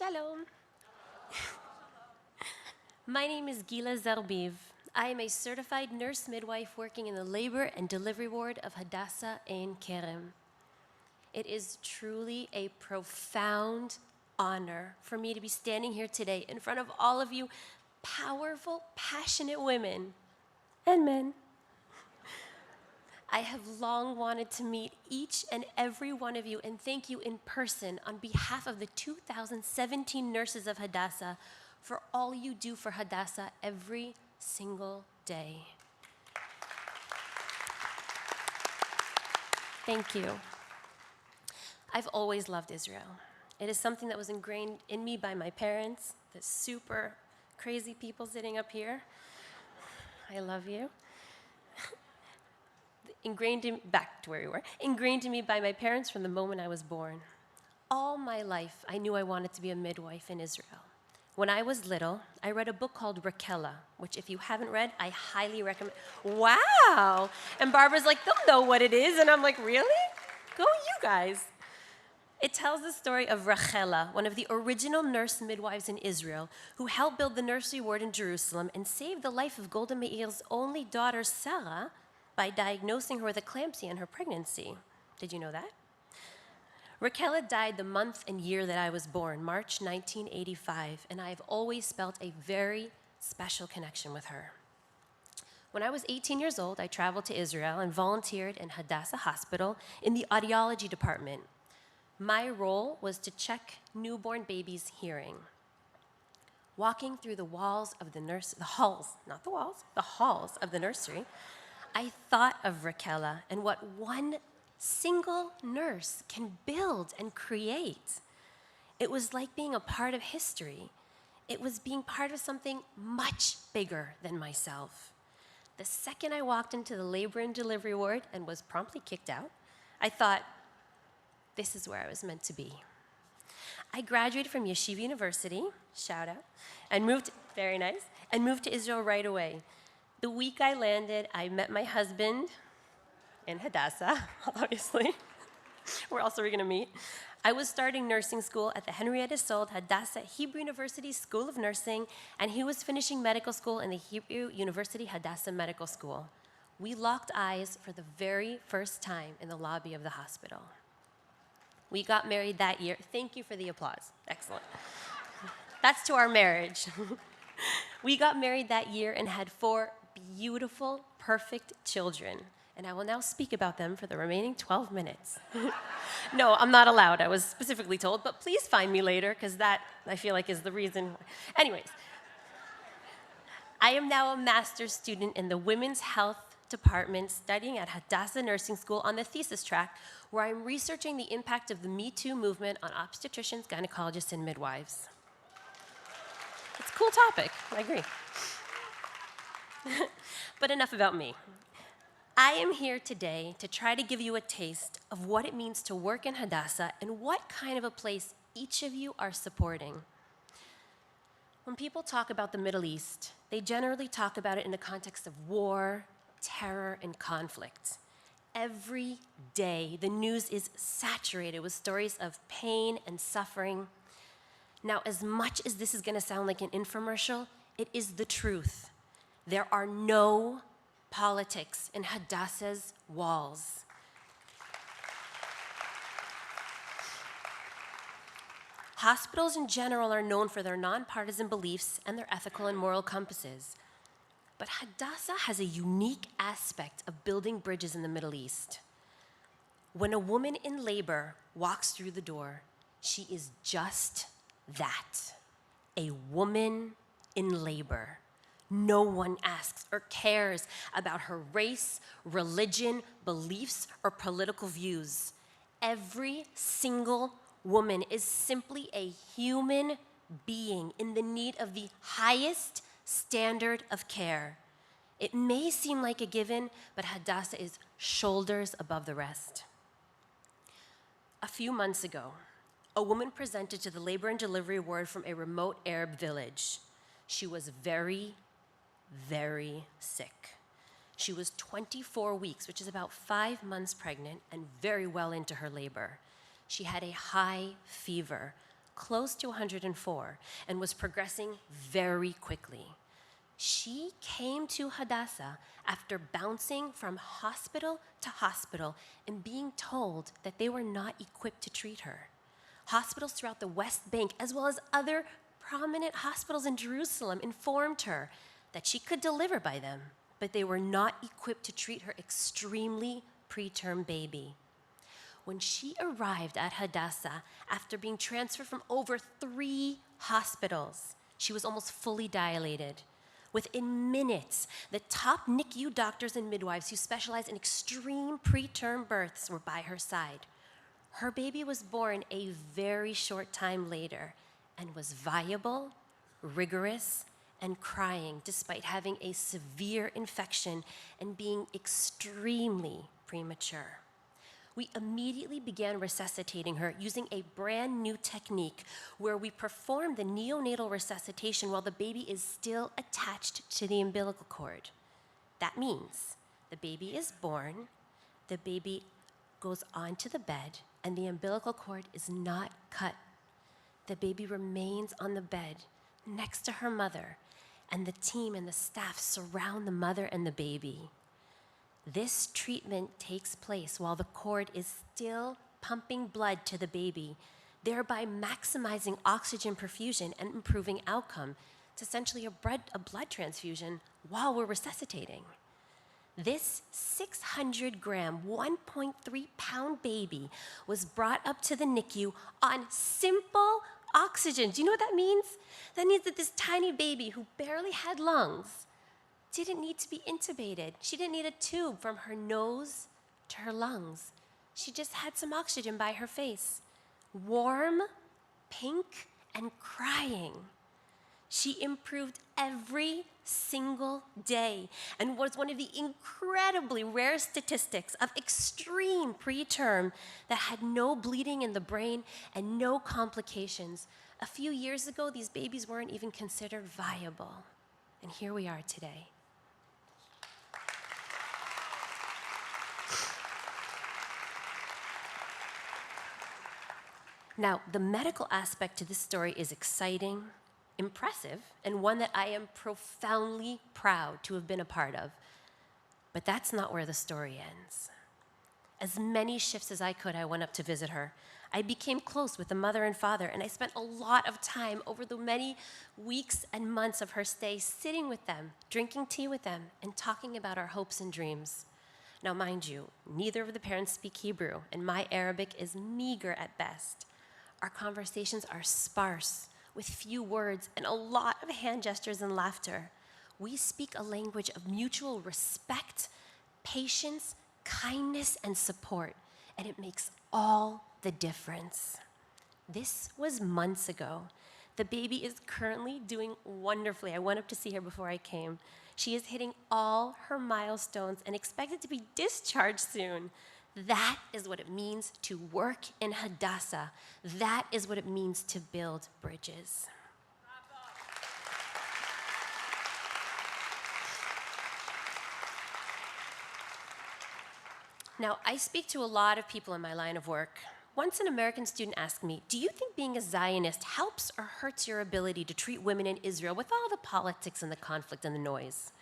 Shalom. My name is Gila Zarbiv. I am a certified nurse midwife working in the labor and delivery ward of Hadassah Ein Kerem. It is truly a profound honor for me to be standing here today in front of all of you powerful, passionate women and men. I have long wanted to meet each and every one of you and thank you in person on behalf of the 2017 nurses of Hadassah for all you do for Hadassah every single day. Thank you. I've always loved Israel. It is something that was ingrained in me by my parents, the super crazy people sitting up here. I love you. Ingrained in me by my parents from the moment I was born. All my life, I knew I wanted to be a midwife in Israel. When I was little, I read a book called Rakela, which if you haven't read, I highly recommend. Wow! And Barbara's like, they'll know what it is. And I'm like, really? Go you guys. It tells the story of Rachela, one of the original nurse midwives in Israel, who helped build the nursery ward in Jerusalem and saved the life of Golda Meir's only daughter, Sarah, by diagnosing her with eclampsia in her pregnancy. Did you know that? Rachela died the month and year that I was born, March 1985, and I've always felt a very special connection with her. When I was 18 years old, I traveled to Israel and volunteered in Hadassah Hospital in the audiology department. My role was to check newborn babies' hearing. Walking through the halls of the nursery, I thought of Rachela and what one single nurse can build and create. It was like being a part of history. It was being part of something much bigger than myself. The second I walked into the labor and delivery ward and was promptly kicked out, I thought, this is where I was meant to be. I graduated from Yeshiva University, shout out, and moved to Israel right away. The week I landed, I met my husband in Hadassah, obviously. Where else are we going to meet? I was starting nursing school at the Henrietta Sold Hadassah Hebrew University School of Nursing, and he was finishing medical school in the Hebrew University Hadassah Medical School. We locked eyes for the very first time in the lobby of the hospital. We got married that year. Thank you for the applause. Excellent. That's to our marriage. We got married that year and had 4 beautiful, perfect children. And I will now speak about them for the remaining 12 minutes. No, I'm not allowed. I was specifically told, but please find me later, because that, I feel like, is the reason. Anyways, I am now a master's student in the Women's Health Department studying at Hadassah Nursing School on the thesis track, where I'm researching the impact of the Me Too movement on obstetricians, gynecologists, and midwives. It's a cool topic, I agree. But enough about me. I am here today to try to give you a taste of what it means to work in Hadassah and what kind of a place each of you are supporting. When people talk about the Middle East, they generally talk about it in the context of war, terror, and conflict. Every day, the news is saturated with stories of pain and suffering. Now, as much as this is going to sound like an infomercial, it is the truth. There are no politics in Hadassah's walls. Hospitals in general are known for their nonpartisan beliefs and their ethical and moral compasses. But Hadassah has a unique aspect of building bridges in the Middle East. When a woman in labor walks through the door, she is just that, a woman in labor. No one asks or cares about her race, religion, beliefs, or political views. Every single woman is simply a human being in the need of the highest standard of care. It may seem like a given, but Hadassah is shoulders above the rest. A few months ago, a woman presented to the labor and delivery ward from a remote Arab village. She was very, very sick. She was 24 weeks, which is about 5 months pregnant, and very well into her labor. She had a high fever, close to 104 and was progressing very quickly. She came to Hadassah after bouncing from hospital to hospital and being told that they were not equipped to treat her. Hospitals throughout the West Bank, as well as other prominent hospitals in Jerusalem, informed her that she could deliver by them, but they were not equipped to treat her extremely preterm baby. When she arrived at Hadassah after being transferred from over 3 hospitals, she was almost fully dilated. Within minutes, the top NICU doctors and midwives who specialize in extreme preterm births were by her side. Her baby was born a very short time later and was viable, rigorous, and crying despite having a severe infection and being extremely premature. We immediately began resuscitating her using a brand new technique where we perform the neonatal resuscitation while the baby is still attached to the umbilical cord. That means the baby is born, the baby goes onto the bed, and the umbilical cord is not cut. The baby remains on the bed next to her mother, and the team and the staff surround the mother and the baby. This treatment takes place while the cord is still pumping blood to the baby, thereby maximizing oxygen perfusion and improving outcome. It's essentially a blood transfusion while we're resuscitating. This 600-gram, 1.3-pound baby was brought up to the NICU on simple oxygen. Do you know what that means? That means that this tiny baby who barely had lungs didn't need to be intubated. She didn't need a tube from her nose to her lungs. She just had some oxygen by her face. Warm, pink, and crying. She improved every single day and was one of the incredibly rare statistics of extreme preterm that had no bleeding in the brain and no complications. A few years ago, these babies weren't even considered viable. And here we are today. Now, the medical aspect to this story is exciting, impressive, and one that I am profoundly proud to have been a part of. But that's not where the story ends. As many shifts as I could, I went up to visit her. I became close with the mother and father, and I spent a lot of time over the many weeks and months of her stay sitting with them, drinking tea with them, and talking about our hopes and dreams. Now, mind you, neither of the parents speak Hebrew, and my Arabic is meager at best. Our conversations are sparse, with few words and a lot of hand gestures and laughter. We speak a language of mutual respect, patience, kindness, and support, and it makes all the difference. This was months ago. The baby is currently doing wonderfully. I went up to see her before I came. She is hitting all her milestones and expected to be discharged soon. That is what it means to work in Hadassah. That is what it means to build bridges. Now, I speak to a lot of people in my line of work. Once an American student asked me, "Do you think being a Zionist helps or hurts your ability to treat women in Israel with all the politics and the conflict and the noise?"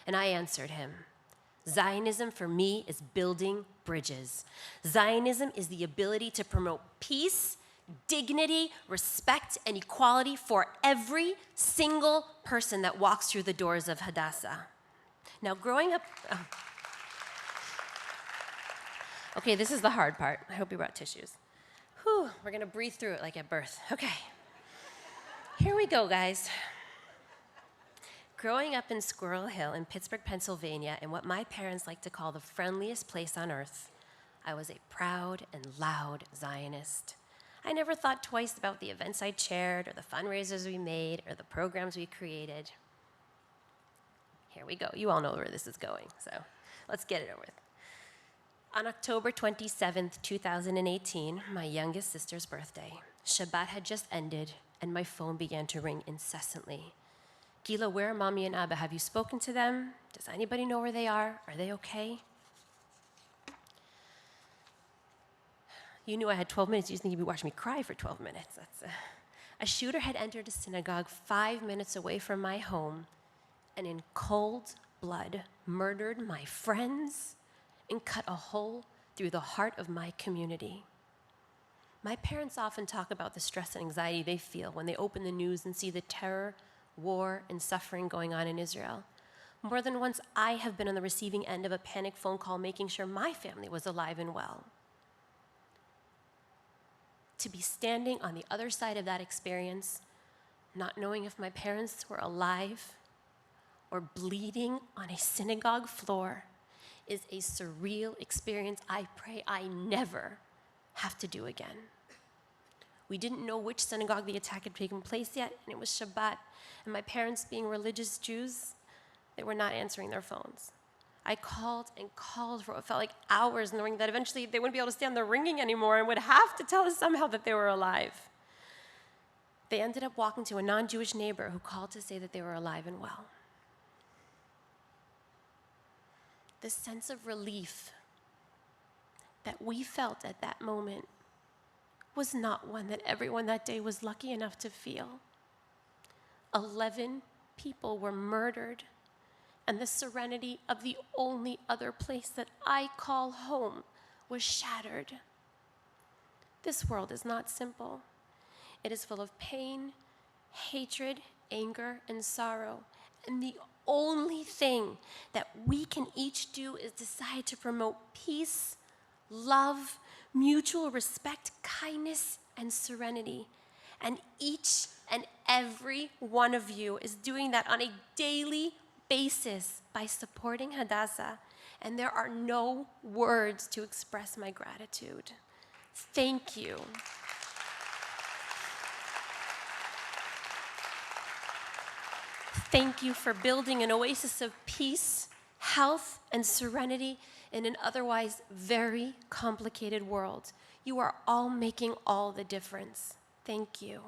And I answered him, Zionism for me is building bridges. Zionism is the ability to promote peace, dignity, respect, and equality for every single person that walks through the doors of Hadassah. Now, growing up... Okay, this is the hard part. I hope you brought tissues. Whew, we're going to breathe through it like at birth. Okay. Here we go, guys. Growing up in Squirrel Hill in Pittsburgh, Pennsylvania, in what my parents like to call the friendliest place on earth, I was a proud and loud Zionist. I never thought twice about the events I chaired or the fundraisers we made or the programs we created. Here we go. You all know where this is going, so let's get it over with. On October 27th, 2018, my youngest sister's birthday, Shabbat had just ended, and my phone began to ring incessantly. Gila, where are Mommy and Abba? Have you spoken to them? Does anybody know where they are? Are they okay? You knew I had 12 minutes. You just think you'd be watching me cry for 12 minutes. A shooter had entered a synagogue 5 minutes away from my home and in cold blood murdered my friends and cut a hole through the heart of my community. My parents often talk about the stress and anxiety they feel when they open the news and see the terror, war, and suffering going on in Israel. More than once, I have been on the receiving end of a panic phone call making sure my family was alive and well. To be standing on the other side of that experience, not knowing if my parents were alive or bleeding on a synagogue floor, is a surreal experience I pray I never have to do again. We didn't know which synagogue the attack had taken place yet, and it was Shabbat, and my parents, being religious Jews, they were not answering their phones. I called and called for what felt like hours, knowing that eventually they wouldn't be able to stand the ringing anymore and would have to tell us somehow that they were alive. They ended up walking to a non-Jewish neighbor who called to say that they were alive and well. The sense of relief that we felt at that moment was not one that everyone that day was lucky enough to feel. 11 people were murdered, and the serenity of the only other place that I call home was shattered. This world is not simple. It is full of pain, hatred, anger, and sorrow. And the only thing that we can each do is decide to promote peace, love, mutual respect, kindness, and serenity. And each and every one of you is doing that on a daily basis by supporting Hadassah. And there are no words to express my gratitude. Thank you. Thank you for building an oasis of peace, health, and serenity in an otherwise very complicated world. You are all making all the difference. Thank you.